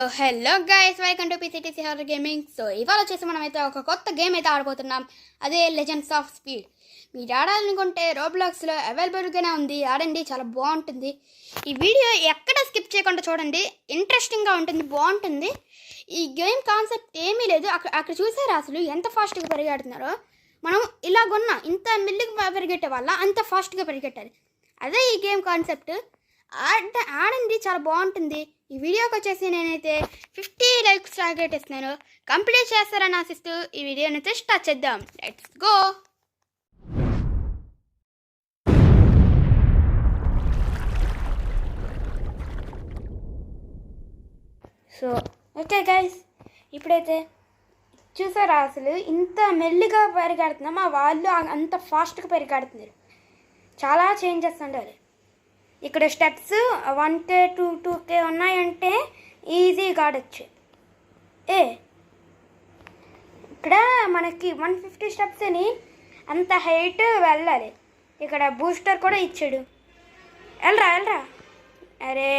Hello guys, welcome to PCTC horror gaming. ఇవాళ వచ్చేసి మనమైతే ఒక కొత్త గేమ్ అయితే ఆడబోతున్నాం. అదే లెజెండ్స్ ఆఫ్ స్పీడ్. మీరు ఆడాలనుకుంటే రోబ్లాక్స్లో అవైలబుల్గానే ఉంది, ఆడండి, చాలా బాగుంటుంది. ఈ వీడియో ఎక్కడ స్కిప్ చేయకుండా చూడండి, ఇంట్రెస్టింగ్గా ఉంటుంది, బాగుంటుంది. ఈ గేమ్ కాన్సెప్ట్ ఏమీ లేదు. అక్కడ చూసారా అసలు ఎంత ఫాస్ట్గా పరిగెడుతున్నారో. మనం ఇలాగున్నా ఇంత మెల్లిగా పరిగెట్టే వల్ల అంత ఫాస్ట్గా పరిగెట్టాలి. అదే ఈ గేమ్ కాన్సెప్ట్. ఆడండి, చాలా బాగుంటుంది. ఈ వీడియోకి వచ్చేసి నేనైతే 50 లైక్స్ టార్గెట్ ఇస్తున్నాను. కంప్లీట్ చేస్తారని ఆశిస్తూ ఈ వీడియోని అయితే స్టార్ట్ చేద్దాం. Let's go. ఓకే గైస్, ఇప్పుడైతే చూసారా అసలు ఇంత మెల్లిగా పరిగెడుతున్నాం, మా వాళ్ళు అంత ఫాస్ట్గా పరిగెడుతున్నారు. చాలా చేంజెస్ ఉండాలి. ఇక్కడ స్టెప్స్ 1K 2K ఉన్నాయంటే ఈజీగా ఆడచ్చు. ఇక్కడ మనకి 150 స్టెప్స్ అని అంత హైట్ వెళ్ళాలి. ఇక్కడ బూస్టర్ కూడా ఇచ్చాడు. వెళ్ళరా. అరే,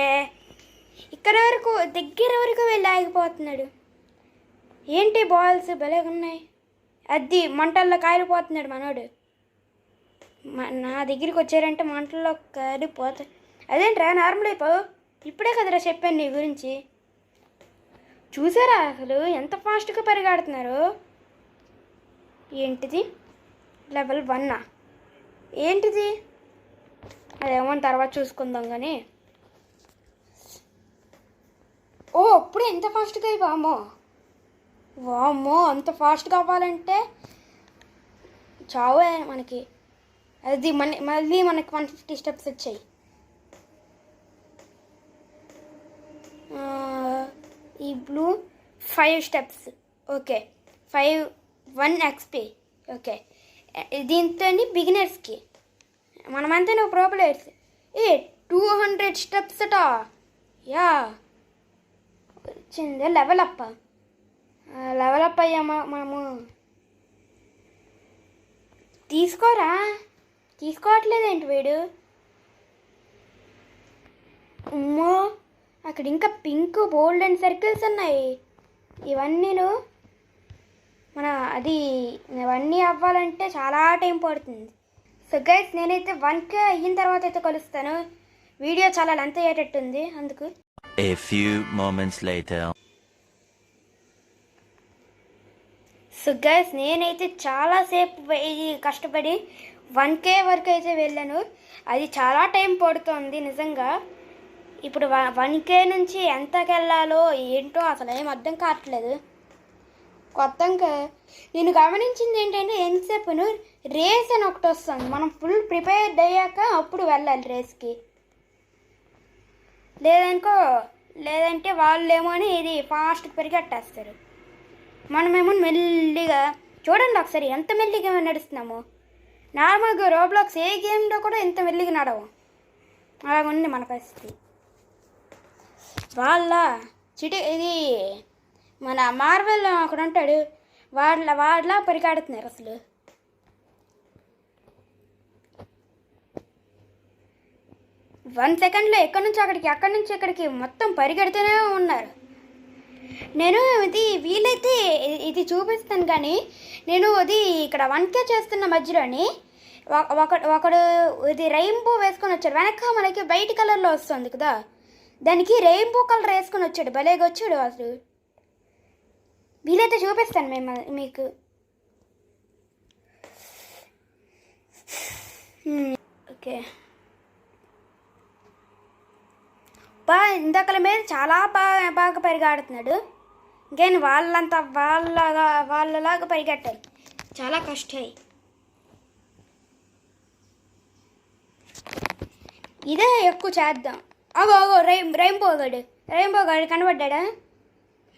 ఇక్కడ వరకు దగ్గర వరకు వెళ్ళి ఆగిపోతున్నాడు. ఏంటి బాల్స్ భలేగా ఉన్నాయి. అది మంటల్లో కాలిపోతున్నాడు మనోడు. నా దగ్గరికి వచ్చారంటే మంటల్లో కాలిపోతాయి. అదేంట్రా, నార్మల్ అయిపోవు. ఇప్పుడే కదరా చెప్పాను నీ గురించి. చూసారా అసలు ఎంత ఫాస్ట్గా పరిగెడుతున్నారు. ఏంటిది లెవెల్ 1? ఏంటిది అదేమో తర్వాత చూసుకుందాం కానీ. అప్పుడే ఎంత ఫాస్ట్గా అయిపోమో. వామ్మో, అంత ఫాస్ట్గా అవ్వాలంటే చావే మనకి. అది మళ్ళీ మనకి 150 స్టెప్స్ వచ్చాయి. ఈ blue 5 steps. Okay, 1 XP. Okay, దీంతో బిగినర్స్కి. మనమంతా నువ్వు ప్రో ప్లేయర్స్. 200 స్టెప్స్ అట. యా, వచ్చింది లెవెల్ అప్ అయ్యామా మనము. తీసుకోవట్లేదేంటి వీడు. అమ్మో, అక్కడ ఇంకా పింక్ బోల్డ్ అండ్ సర్కిల్స్ ఉన్నాయి. ఇవన్నీను ఇవన్నీ అవ్వాలంటే చాలా టైం పడుతుంది. సో గైస్, నేనైతే 1K అయిన తర్వాత అయితే కలుస్తాను. వీడియో చాలా లెంత్ అయ్యేటట్టుంది అందుకు. A few moments later. So guys, నేనైతే చాలాసేపు కష్టపడి 1K వరకు అయితే వెళ్ళాను. అది చాలా టైం పడుతుంది నిజంగా. ఇప్పుడు 1K నుంచి ఎంతకి వెళ్ళాలో ఏంటో అసలు ఏం అర్థం కావట్లేదు. కొత్తగా నేను గమనించింది ఏంటంటే, ఎంతసేపును రేస్ అని ఒకటి వస్తుంది. మనం ఫుల్ ప్రిపేర్డ్ అయ్యాక అప్పుడు వెళ్ళాలి రేస్కి. లేదంటే వాళ్ళేమో అని ఇది ఫాస్ట్ పరిగెట్టేస్తారు. మనమేమో మెల్లిగా. చూడండి ఒకసారి ఎంత మెల్లిగా నడుస్తున్నాము. నార్మల్గా రోబ్లాక్స్ ఏ గేమ్లో కూడా ఎంత మెల్లిగా నడవు. అలాగుంది మన పరిస్థితి. ఇది మన మార్వెల్ అక్కడ ఉంటాడు, వాళ్ళ పరిగెడుతున్నారు అసలు. వన్ సెకండ్లో ఎక్కడి నుంచి అక్కడికి మొత్తం పరిగెడుతూనే ఉన్నారు. నేను వీలైతే ఇది చూపిస్తాను కానీ, నేను ఇక్కడ 1K చేస్తున్న మధ్యలోని ఒకడు ఇది రెయిన్బో వేసుకొని వచ్చాడు. వెనక మనకి వైట్ కలర్లో వస్తుంది కదా, దానికి రెయిన్బో కలర్ వేసుకొని వచ్చాడు. భలేగా వచ్చాడు అసలు. వీలైతే చూపిస్తాను మీకు. ఓకే, ఇందాకల మీద చాలా బాగా పరిగెడుతున్నాడు. ఇంకేం వాళ్ళలాగా పరిగెట్టాలి, చాలా కష్టం. ఇదే ఎక్కువ చేద్దాం. రెయిన్బో గాడు కనబడ్డా.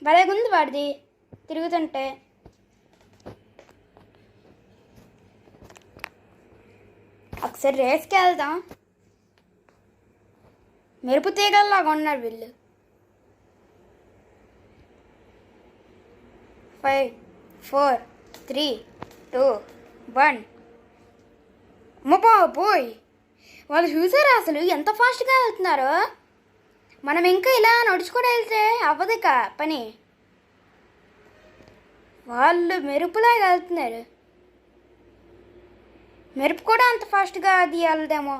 భలేగుంది వాడిది తిరుగుతుంటే. ఒకసారి రేస్కి వెళ్దాం. మెరుపు తీగల్లాగా ఉన్నారు వీళ్ళు. 5 4 3 2 1. పోయ్, వాళ్ళు చూసారా అసలు ఎంత ఫాస్ట్గా వెళ్తున్నారో. మనం ఇంకా ఇలా నడుచుకొని వెళ్తే అవ్వదుక పని. వాళ్ళు మెరుపులాగా వెళ్తున్నారు. మెరుపు కూడా అంత ఫాస్ట్గా అది వెళ్దామో.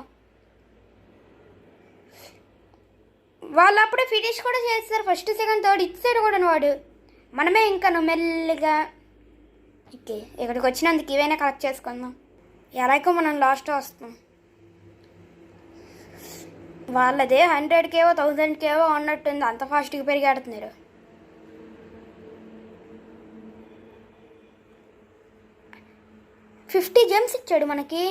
వాళ్ళు అప్పుడే ఫినిష్ కూడా చేస్తారు, ఫస్ట్ సెకండ్ థర్డ్ ఇచ్చాడు కూడా వాడు. మనమే ఇంకా మెల్లిగా ఓకే ఇక్కడికి వచ్చినందుకు ఇవైనా కలెక్ట్ చేసుకుందాం. ఎలాగో మనం లాస్ట్ వస్తాం. వాళ్ళదే 100K 1000K ఉన్నట్టుంది, అంత ఫాస్ట్గా పెరిగాడుతున్నారు. $50 gems ఇచ్చాడు మనకి.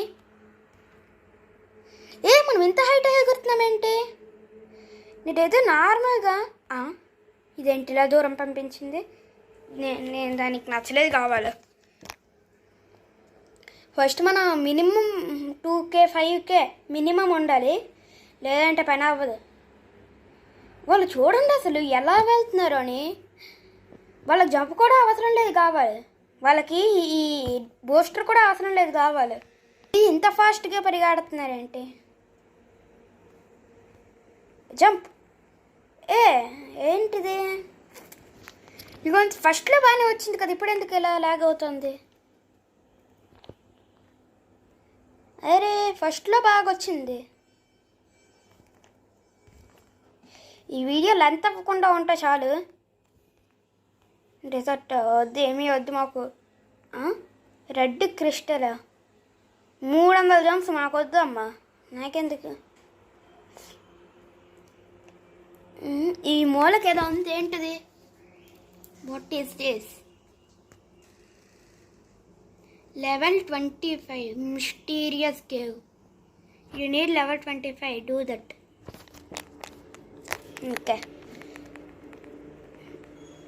మనం ఇంత హైట్ ఎగురుతున్నామేంటి? నేనైతే నార్మల్గా ఇదేంటి ఇలా దూరం పంపించింది. నేను దానికి నచ్చలేదు కావాలి. ఫస్ట్ మనం మినిమం 2K 5K మినిమం ఉండాలి, లేదంటే పని అవ్వదు. వాళ్ళు చూడండి అసలు ఎలా వెళ్తున్నారు అని. వాళ్ళకి జంప్ కూడా అవసరం లేదు కావాలి, వాళ్ళకి ఈ బూస్టర్ కూడా అవసరం లేదు కావాలి. ఇంత ఫాస్ట్గా పరిగెడుతున్నారేంటి? జంప్ ఏంటిది? ఇగో ఫస్ట్లో బాగానే వచ్చింది కదా, ఇప్పుడు ఎందుకు ఇలా లాగ్ అవుతుంది? అరే ఫస్ట్లో బాగా వచ్చింది. ఈ వీడియో లెంత్ అవ్వకుండా ఉంటే చాలు. రిజల్ట్ వద్దు, ఏమీ వద్దు మాకు. రెడ్ క్రిస్టల్ 300 gems మాకు వద్దు అమ్మా, నాకెందుకు. ఈ మూలకి ఏదో ఉంది, ఏంటిది? What is this? level 25 mysterious cave. You need level 25, do that. Okay.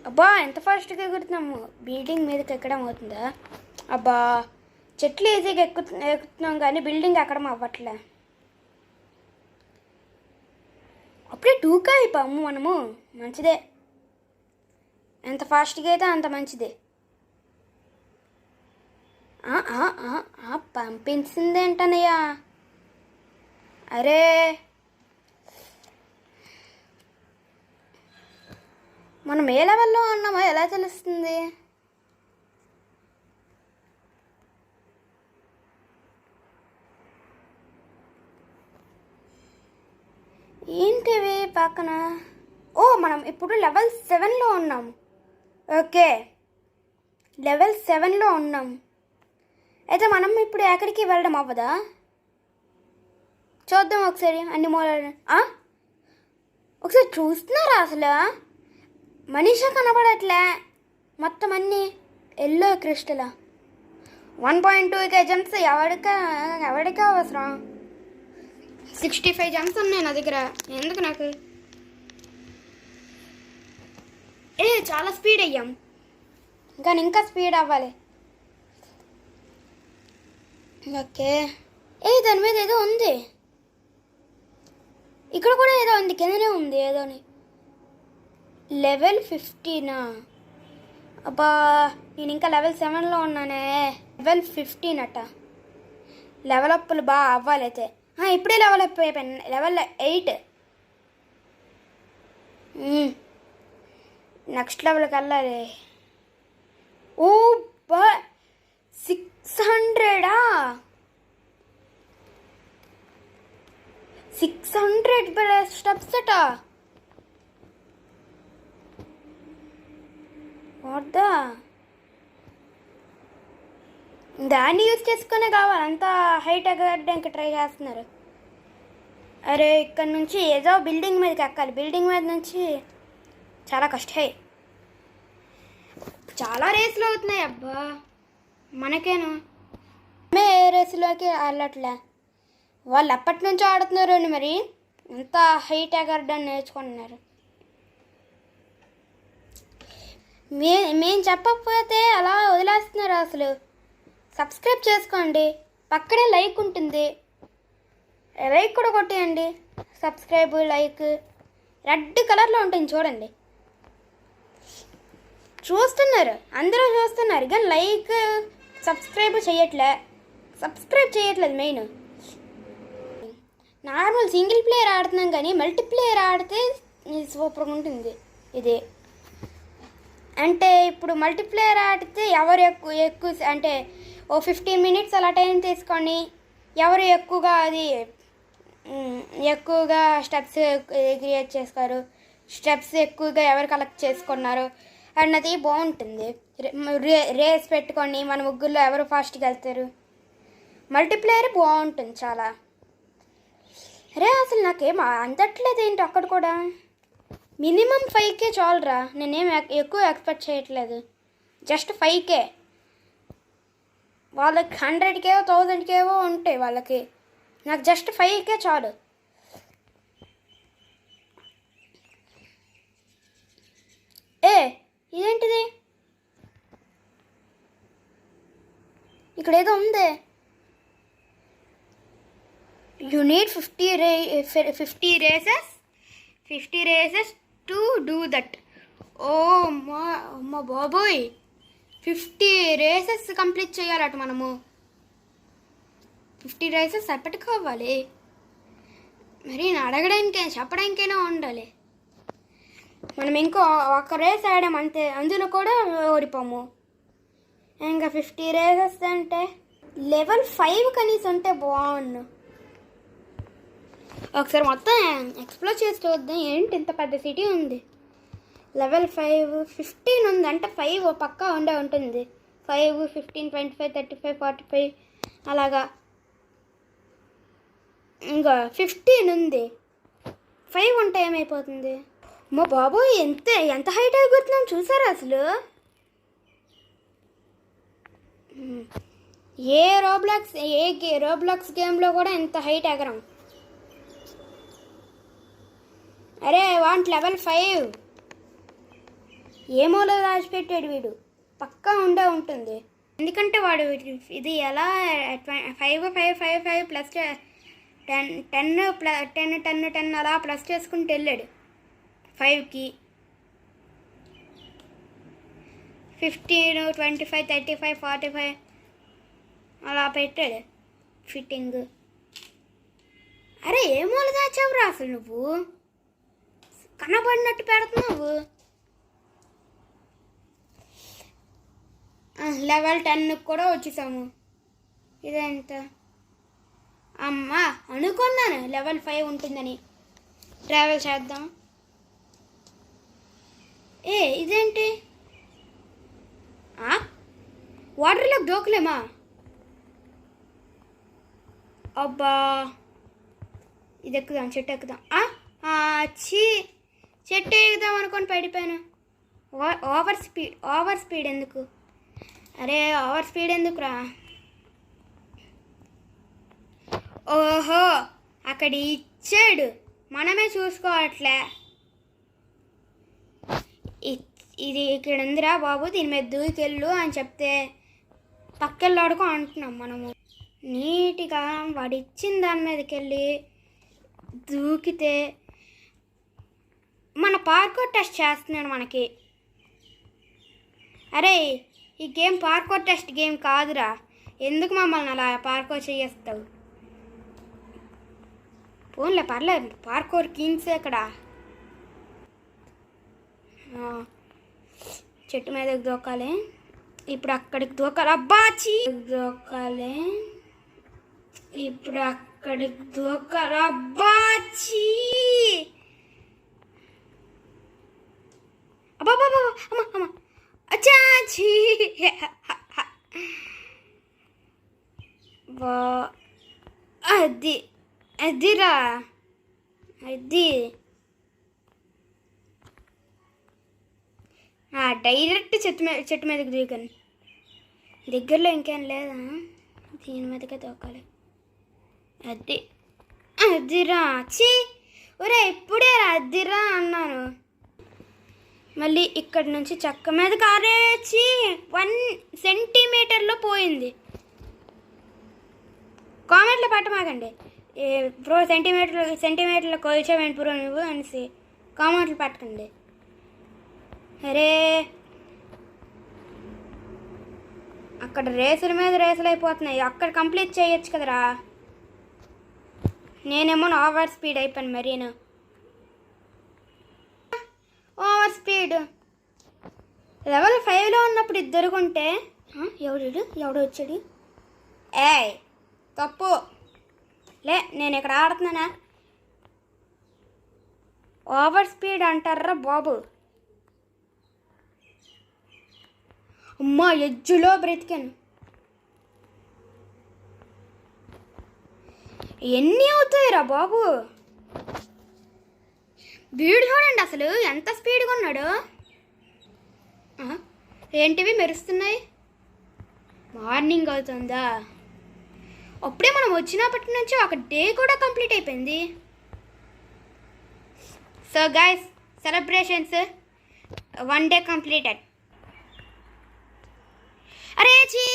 అబ్బా ఎంత ఫాస్ట్గా ఎగురుతున్నాము. బిల్డింగ్ మీదకి ఎక్కడం అవుతుందా? అబ్బా చెట్లు ఈజీగా ఎక్కుతున్నాం కానీ బిల్డింగ్ ఎక్కడం అవ్వట్లే. అప్పుడే 2K అయిపోయాము మనము. మంచిదే, ఎంత ఫాస్ట్గా అయితే అంత మంచిదే. పంపించింది ఏంటనయ్యా? అరే మనం ఏ లెవెల్లో ఉన్నామో ఎలా తెలుస్తుంది? ఏంటివి పక్కన? మనం ఇప్పుడు level 7లో ఉన్నాం. ఓకే level 7లో ఉన్నాం. అయితే మనం ఇప్పుడు ఎక్కడికి వెళ్ళడం అవ్వదా? చూద్దాం ఒకసారి అన్ని మూలాలు. ఒకసారి చూస్తున్నారా అసలు? మనిషి కనపడట్లే, మొత్తం అన్నీ ఎల్లో క్రిస్టల్. 1.2K gems ఎవడికా అవసరం? 65 gems ఉన్నాయి నా దగ్గర, ఎందుకు నాకు? చాలా స్పీడ్ అయ్యాం, కానీ ఇంకా స్పీడ్ అవ్వాలి. ఓకే దాని మీద ఏదో ఉంది, ఇక్కడ కూడా ఏదో ఉంది, కిందనే ఉంది ఏదోని. level 15. అబ్బా నేను ఇంకా level 7లో ఉన్నానే. level 15 అట. లెవెల్ అప్పులు బాగా అవ్వాలి అయితే. ఇప్పుడే లెవెల్ అప్ అయిపోయాను, level 8. నెక్స్ట్ లెవెల్కి వెళ్ళాలి. బా 600 600 స్టెప్స్ అట. వద్దా దాన్ని యూజ్ చేసుకునే కావాలి, అంత హైట్ ఎగరడానికి ట్రై చేస్తున్నారు. అరే ఇక్కడ నుంచి ఏదో బిల్డింగ్ మీదకి ఎక్కాలి, బిల్డింగ్ మీద నుంచి చాలా కష్టం. చాలా రేసులు అవుతున్నాయి. అబ్బా మనకేను ఏ రేసులోకి వెళ్ళట్లే, వాళ్ళు ఎప్పటి నుంచో ఆడుతున్నారు అని మరి ఎంత హైట్ ఎగరడం నేర్చుకుంటున్నారు. మేము చెప్పకపోతే అలా వదిలేస్తున్నారు అసలు. సబ్స్క్రైబ్ చేసుకోండి, పక్కనే లైక్ ఉంటుంది, లైక్ కూడా కొట్టేయండి. సబ్స్క్రైబ్ లైక్ రెడ్ కలర్లో ఉంటుంది చూడండి. చూస్తున్నారు, అందరూ చూస్తున్నారు, కానీ లైక్ సబ్స్క్రైబ్ చేయట్లేదు. మెయిన్ నార్మల్ సింగిల్ ప్లేయర్ ఆడుతున్నాం, కానీ మల్టీప్లేయర్ ఆడితే ఇది సూపర్గా ఉంటుంది ఇది. అంటే ఇప్పుడు మల్టీప్లేయర్ ఆడితే ఎవరు ఎక్కువ అంటే ఓ 15 మినిట్స్ అలా టైం తీసుకొని ఎవరు ఎక్కువగా స్టెప్స్ క్రియేట్ చేస్తారు, స్టెప్స్ ఎక్కువగా ఎవరు కలెక్ట్ చేసుకున్నారు అన్నది బాగుంటుంది. రేస్ పెట్టుకొని మన ముగ్గురులో ఎవరు ఫాస్ట్గా వెళ్తారు. మల్టీప్లేయర్ బాగుంటుంది చాలా. అరే అసలు నాకేం అందట్లేదు ఏంటి అక్కడ కూడా. మినిమం 5K చాలురా, నేనేం ఎక్కువ ఎక్స్పెక్ట్ చేయట్లేదు. Just 5K. వాళ్ళకి 100K 1000K ఉంటాయి వాళ్ళకి, నాకు జస్ట్ 5K చాలు. ఇదేంటిది ఇక్కడ ఏదో ఉంది. You need 50 races to do that. ఓ అమ్మ బాబోయ్, 50 races కంప్లీట్ చేయాలట మనము. 50 races ఎప్పటికి అవ్వాలి మరి, చెప్పడానికైనా ఉండాలి. మనం ఇంకో ఒక రేస్ ఆడాం అంతే, అందులో కూడా ఓడిపోము. ఇంకా 50 races అంటే లెవెల్ 5 కనీసం ఉంటే బాగుండు. ఒకసారి మొత్తం ఎక్స్ప్లోర్ చేసి చూద్దాం. ఏంటి ఇంత పెద్ద సిటీ ఉంది. లెవెల్ 5 15 ఉంది అంటే 5 పక్కా ఉంటుంది. 5 15 25 35 45 అలాగా. ఇంకా 15 ఉంది, 5 ఉంటే ఏమైపోతుంది. మా బాబోయ్ ఎంత హైట్ ఎగురుతున్నాం చూసారా అసలు. ఏ రోబ్లాక్స్ గేమ్లో కూడా ఇంత హైట్ ఎగరం. అరే వాంట్ లెవెల్ 5. ఏమోలో దాచిపెట్టాడు వీడు, పక్కా ఉంటుంది. ఎందుకంటే వాడు ఇది ఎలా 5 ప్లస్ 10 అలా ప్లస్ చేసుకుంటూ వెళ్ళాడు 5కి. 15 25 35 45 అలా పెట్టాడు ఫిట్టింగ్. అరే ఏమోలు దాచావురా అసలు, నువ్వు కనబడినట్టు పెడుతున్నావు. లెవెల్ 10 కూడా వచ్చేసాము. ఇదెంత అమ్మా, అనుకున్నాను లెవెల్ 5 ఉంటుందని. ట్రావెల్ చేద్దాం. ఇదేంటి వాటర్లోకి దూకలేమా? అబ్బా, ఇది ఎక్కుదాం, చెట్టు ఎక్కుదాం. చెట్టు ఎక్కుదాం అనుకొని పడిపోయాను. ఓవర్ స్పీడ్ ఎందుకు? అరే ఓవర్ స్పీడ్ ఎందుకురా? ఓహో, అక్కడ ఇచ్చాడు, మనమే చూసుకోవట్లే. ఇది ఇక్కడ ఉందిరా బాబు, దీని మీద దూకెళ్ళు అని చెప్తే పక్కెళ్ళాడుకో అంటున్నాం మనము. నీట్గా వాడు ఇచ్చిన దాని మీదకి వెళ్ళి దూకితే మన పార్కోర్ టెస్ట్ చేస్తున్నాడు మనకి. అరే ఈ గేమ్ పార్కోర్ టెస్ట్ గేమ్ కాదురా, ఎందుకు మమ్మల్ని అలా పార్కోర్ చేస్తావు? పోన్లే పర్లేదు, పార్కోర్ కింగ్స్ ఇక్కడ. చెట్టు మీదకి దూకాలి, ఇప్పుడు అక్కడికి దూకాలి. అబ్బాచి దూకాలి, ఇప్పుడు అక్కడికి దూకాలి. అబ్బాచి అబ్బా అమ్మ అమ్మ అచ్చాచి. అదిరా అది డైరెక్ట్ చెట్టు మీదకి దిగాను. దగ్గరలో ఇంకేం లేదా, దీని మీదకే దూకాలి. అదిరా చీ, ఒరే ఇప్పుడే అదిరా అన్నాను. మళ్ళీ ఇక్కడి నుంచి చెక్క మీద కారేచి 1 సెంటీమీటర్లో పోయింది. కామెంట్లో పెట్టమాకండి బ్రో, సెంటీమీటర్లో కొలిచావేంటి బ్రో నువ్వు అనేసి కామెంట్లు పెట్టకండి. అరే అక్కడ రేసుల మీద రేసులు అయిపోతున్నాయి, అక్కడ కంప్లీట్ చేయొచ్చు కదరా. నేనేమో ఓవర్ స్పీడ్ అయిపోయాను మరీను. స్పీడ్. లెవెల్ 5లో ఉన్నప్పుడు ఇద్దరు కొంటే ఎవడు వచ్చాడు? ఏయ్ తప్పు లే, నేను ఇక్కడ ఆడుతున్నానా? ఓవర్ స్పీడ్ అంటారా బాబు. అమ్మా ఎజ్జులో బ్రతికాను. ఎన్ని అవుతాయిరా బాబు? వీడు చూడండి అసలు ఎంత స్పీడ్గా ఉన్నాడు. ఏంటివి మెరుస్తున్నాయి? మార్నింగ్ అవుతుందా? అప్పుడే మనం వచ్చినప్పటి నుంచి ఒక డే కూడా కంప్లీట్ అయిపోయింది. So guys, celebrations 1 day completed. అరే చీ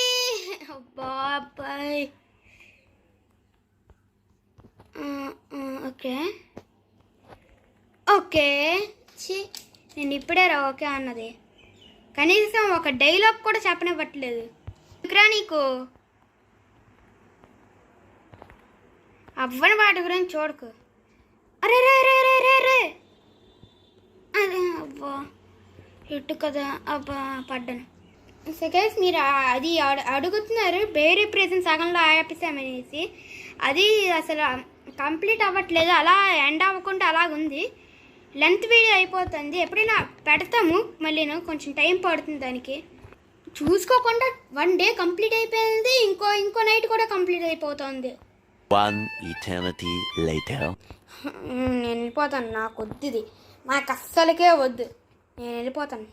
బాబాయ్. ఓకే ఓకే చీ, నేను ఇప్పుడే రా ఓకే అన్నది. కనీసం ఒక డైలాగ్ కూడా చెప్పనివ్వట్లేదు. ఇంకరా నీకు అవ్వని వాటి గురించి చూడకు. అరే రే రే రే రే రే అదే అబ్బా ఇటు కదా, అబ్బా పడ్డాను. సో గైస్, మీరు అది అడుగుతున్నారు బేరీ ప్రెజెంట్ సగంలో ఆపేసామనేసి. అది అసలు కంప్లీట్ అవ్వట్లేదు, అలా ఎండ్ అవ్వకుండా అలాగుంది. లెంత్ వీడియో అయిపోతుంది. ఎప్పుడైనా పెడతాము మళ్ళీ, కొంచెం టైం పడుతుంది దానికి. చూసుకోకుండా 1 day కంప్లీట్ అయిపోయింది. ఇంకో నైట్ కూడా కంప్లీట్ అయిపోతుంది. 1 eternity later. నేను వెళ్ళిపోతాను, నాకు వద్దుది, నాకు అస్సలకే వద్దు, నేను వెళ్ళిపోతాను.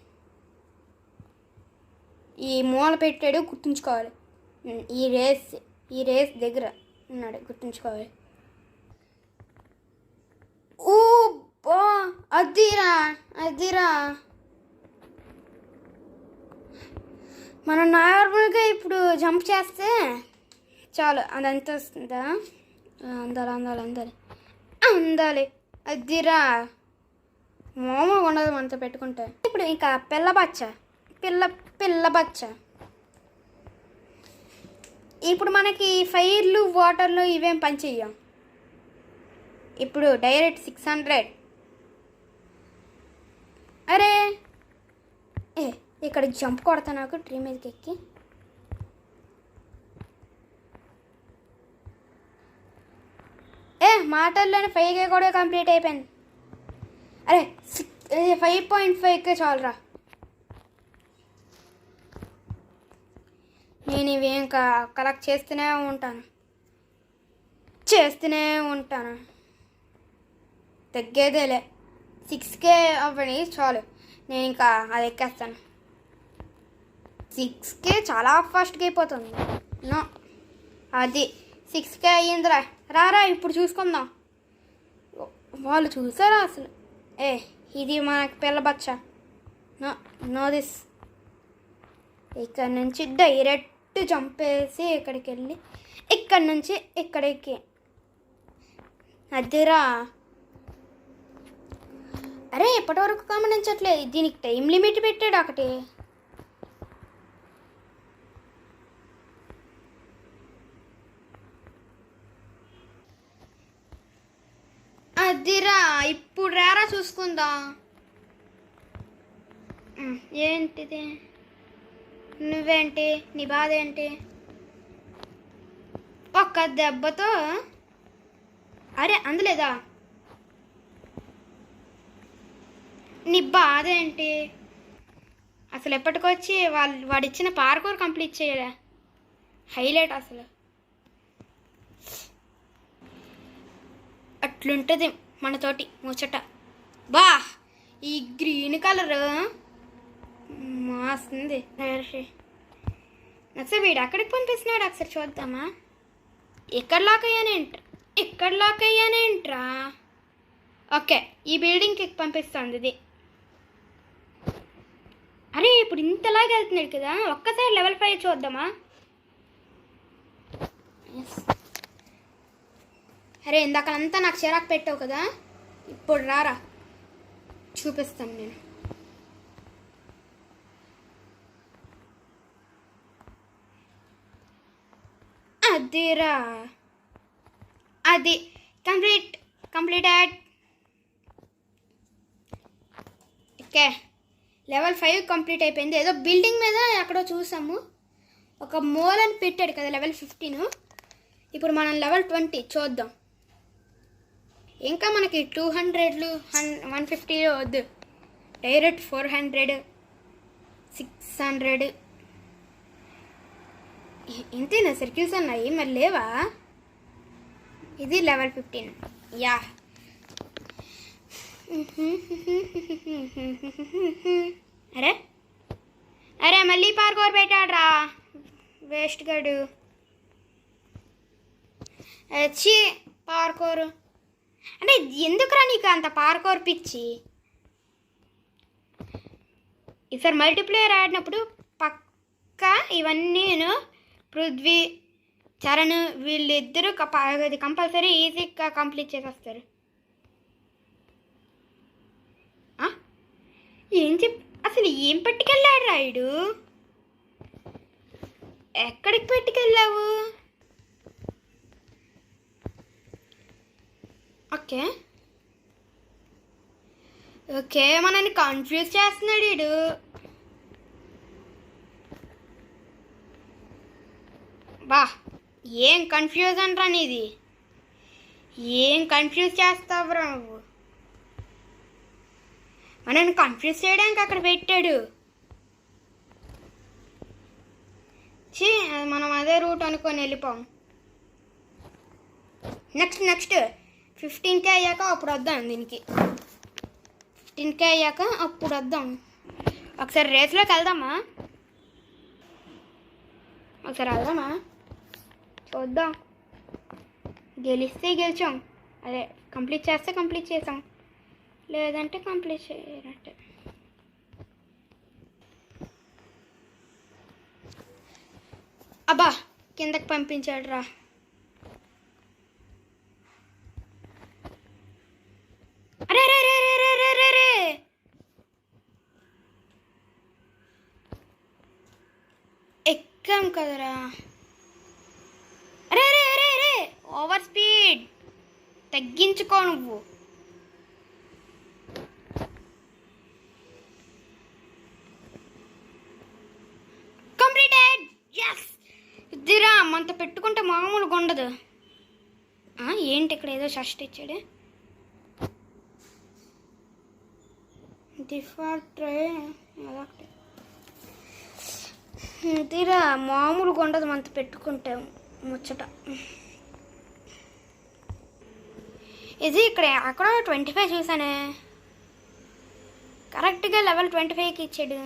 ఈ మూల పెట్టాడు గుర్తుంచుకోవాలి. ఈ రేస్ దగ్గర ఉన్నాడు గుర్తుంచుకోవాలి. ఓ బా, అదిరా మనం నార్మల్గా ఇప్పుడు జంప్ చేస్తే చాలు, అది ఎంత వస్తుందా? అందాలి అదిరా. మామూలుగా ఉండదు మనతో పెట్టుకుంటే. ఇప్పుడు ఇంకా పిల్ల బచ్చ. ఇప్పుడు మనకి ఫైర్లు వాటర్లు ఇవేం పని చెయ్యం. ఇప్పుడు డైరెక్ట్ 600. అరే ఇక్కడ జంప్ కొడతా నాకు ట్రీ మీదకి ఎక్కి. మాటల్లోనే 5K కూడా కంప్లీట్ అయిపోయింది. అరే 5.5K చాలరా. నేను ఇవేం కలెక్ట్ చేస్తూనే ఉంటాను. తగ్గేదేలే. 6K అవ్వని చాలు, నేను ఇంకా అది ఎక్కేస్తాను. 6K చాలా ఫాస్ట్గా అయిపోతుంది. అది 6K అయ్యిందిరా. రారా ఇప్పుడు చూసుకుందాం. వాళ్ళు చూసారా అసలు? ఇది మనకి పిల్ల బచ్చ. No this. ఇక్కడ నుంచి డైరెక్ట్ చంపేసి ఇక్కడికి వెళ్ళి ఇక్కడ నుంచి ఇక్కడికి. అదిరా. అరే ఎప్పటివరకు గమనించట్లేదు, దీనికి టైం లిమిట్ పెట్టాడు ఒకటి. అదిరా, ఇప్పుడు రారా చూసుకుందాం. ఏంటిది? నువ్వేంటి, నీ బాధ ఏంటి? ఒక్క దెబ్బతో అరే అందలేదా? నీ బాధ ఏంటి అసలు? ఎప్పటికొచ్చి వాడిచ్చిన పార్కూర్ కంప్లీట్ చేయలే. హైలైట్ అసలు. అట్లుంటుంది మనతోటి ముచ్చట. బా, ఈ గ్రీన్ కలర్ మాస్తుంది. ఒకసారి వీడు అక్కడికి పంపిస్తున్నాడు, ఒకసారి చూద్దామా. ఇక్కడ లాక్ అయ్యానేంట్రా. ఓకే, ఈ బిల్డింగ్కి పంపిస్తుంది ఇది. అరే ఇప్పుడు ఇంతలాగా వెళ్తున్నాడు కదా, ఒక్కసారి లెవెల్ 5 చూద్దామా. అరే ఇందాకంతా నాకు చిరాకు పెట్టావు కదా, ఇప్పుడు రారా చూపిస్తాను నేను. అదిరా, అది కంప్లీటెడ్. ఓకే, లెవెల్ 5 కంప్లీట్ అయిపోయింది. ఏదో బిల్డింగ్ మీద ఎక్కడో చూసాము, ఒక మూలని పెట్టాడు కదా లెవెల్ 15. ఇప్పుడు మనం లెవెల్ 20 చూద్దాం. ఇంకా మనకి 200లు 150 వద్దు, డైరెక్ట్ 400 600 ఇంతేనా సర్కిల్స్ అన్నాయి, మరి లేవా? ఇది లెవెల్ 15. యా అరే అరే మళ్ళీ పార్కోర్ పెట్టాడ్రా వేస్ట్ గడు. వచ్చి పార్కోర్ అంటే ఎందుకురా నీకు అంత పార్కోర్ పిచ్చి? ఈసారి మల్టీప్లేయర్ ఆడినప్పుడు పక్కా ఇవన్నీ నేను పృథ్వీ చరణ్ వీళ్ళిద్దరూ అది కంపల్సరీ ఈజీగా కంప్లీట్ చేసేస్తారు. అసలు ఏం పట్టుకెళ్ళాడు రాయుడు? ఎక్కడికి పట్టుకెళ్ళావు? ఓకే ఓకే, మనని కన్ఫ్యూజ్ చేస్తున్నాడు వీడు. బా ఏం కన్ఫ్యూజన్ రా నీది, ఏం కన్ఫ్యూజ్ చేస్తావురా నువ్వు? మనని కన్ఫ్యూజ్ చేయడానికి అక్కడ పెట్టాడు. మనం అదే రూట్ అనుకొని వెళ్ళిపోం. నెక్స్ట్ 15K అయ్యాక అప్పుడు వద్దాం, దీనికి 15K అయ్యాక అప్పుడు వద్దాం. ఒకసారి రేస్లోకి వెళ్దామా? చూద్దాం, గెలిస్తే గెలిచాం, అదే కంప్లీట్ చేస్తే కంప్లీట్ చేసాం, లేదంటే కంప్లీట్ చేయనట్టే. అబ్బా కిందకి పంపించాడు రా. అరే రే రే రే రే రే రే ఎక్కాం కదరా. అరే రే రే రే ఓవర్ స్పీడ్ తగ్గించుకో నువ్వు. కంప్లీటెడ్. ఎస్ ఇదిరా మనతో పెట్టుకుంటే మామూలుగా ఉండదు. ఏంటి ఇక్కడ ఏదో షస్ట్ ఇచ్చాడు. డిఫాల్ట్ అదొకటి తీరా మామూలుగా ఉండదు మనతో పెట్టుకుంటే ముచ్చట. ఇది ఇక్కడ అక్కడ 25 చూసానే, కరెక్ట్గా లెవెల్ 25కి ఇచ్చాడు.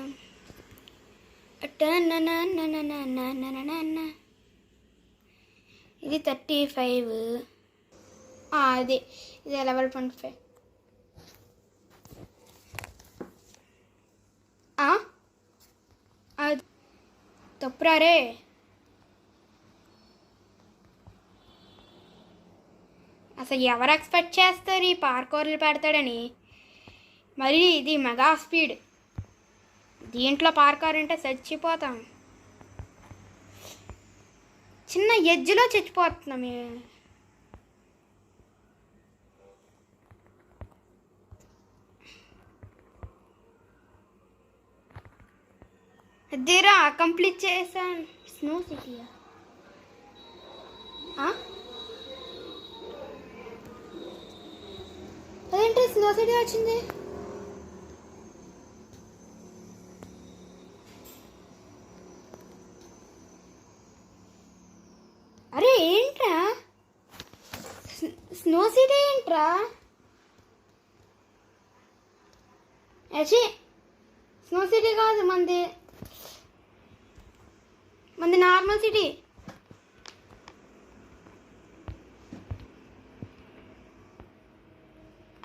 ఇది 35, ఇది లెవెల్ 25. అది తప్పురా రే. అసలు ఎవరు ఎక్స్పెక్ట్ చేస్తారు ఈ పార్కోర్లు పెడతాడని? మరి ఇది మెగా స్పీడ్, దీంట్లో పార్కోర్ అంటే చచ్చిపోతాం. చిన్న ఎడ్జ్లో చచ్చిపోతున్నాం. అదేరా కంప్లీట్ చేశాను. స్నో సిటీయా? అదేంటి స్నో సిటీ వచ్చింది? అరే ఏంట్రా స్నో సిటీ ఏంట్రా? అచ్చి స్నో సిటీ కాదు, మంది నార్మల్ సిటీ.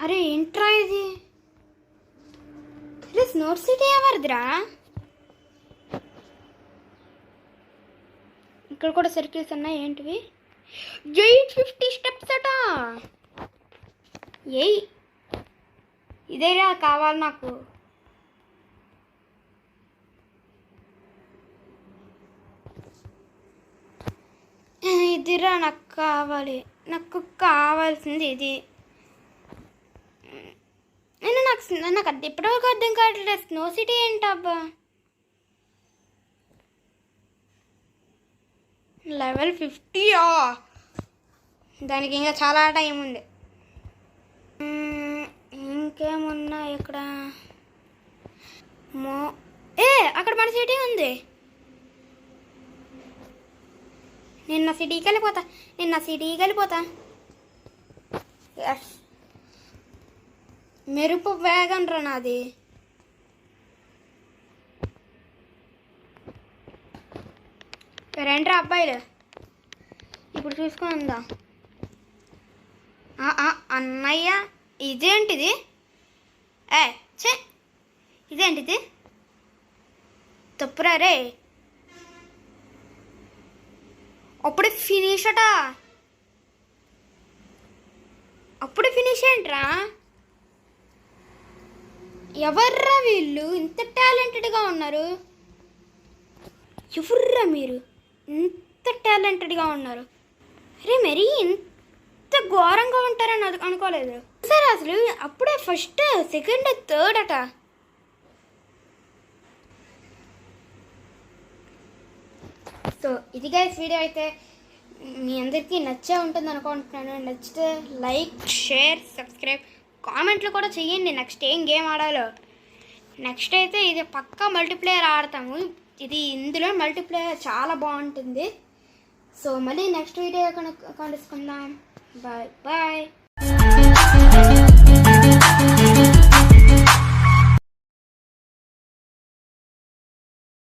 అరే ఏంట్రా ఇది? అరే స్నో సిటీ ఎవరిదిరా? ఇక్కడ కూడా సర్కిల్స్ ఉన్నాయి, ఏంటివి? 850 స్టెప్స్ అట. ఇదేరా కావాలి నాకు. ఇదిరా నాకు కావాలి, నాకు కావాల్సింది ఇది. నేను నాకు అది ఎప్పటివరకు అర్థం కావట్లేదు. స్నో సిటీ ఏంటబ్బా? లెవెల్ 50యా? దానికి ఇంకా చాలా టైం ఉంది. ఇంకేమున్నాయి ఇక్కడ? అక్కడ మన సిటీ ఉంది. నిన్న సిటీకి వెళ్ళిపోతా. ఎస్, మెరుపు వేగం రా నాది. రండి అబ్బాయిలు, ఇప్పుడు చూసుకుందా. అన్నయ్య, ఇదేంటిది? చే, ఇదేంటిది? తప్పురా రే. అప్పుడే ఫినిష్ అట. అప్పుడే ఫినిష్ ఏంట్రా? ఎవర్రా వీళ్ళు ఇంత టాలెంటెడ్గా ఉన్నారు? ఎవర్రా మీరు ఇంత టాలెంటెడ్గా ఉన్నారు? అరే మరి ఇంత ఘోరంగా ఉంటారని అనుకోలేదు సార్. అసలు అప్పుడే ఫస్ట్, సెకండ్, థర్డ్ అట. సో ఇది గైస్ వీడియో అయితే మీ అందరికీ నచ్చే ఉంటుంది అనుకుంటున్నాను. నచ్చితే లైక్, షేర్, సబ్స్క్రైబ్, కామెంట్లు కూడా చెయ్యండి నెక్స్ట్ ఏం గేమ్ ఆడాలో. నెక్స్ట్ అయితే ఇది పక్కా మల్టీప్లేయర్ ఆడతాము. ఇందులో మల్టీప్లేయర్ చాలా బాగుంటుంది. సో మళ్ళీ నెక్స్ట్ వీడియో కలుసుకుందాం. Bye bye.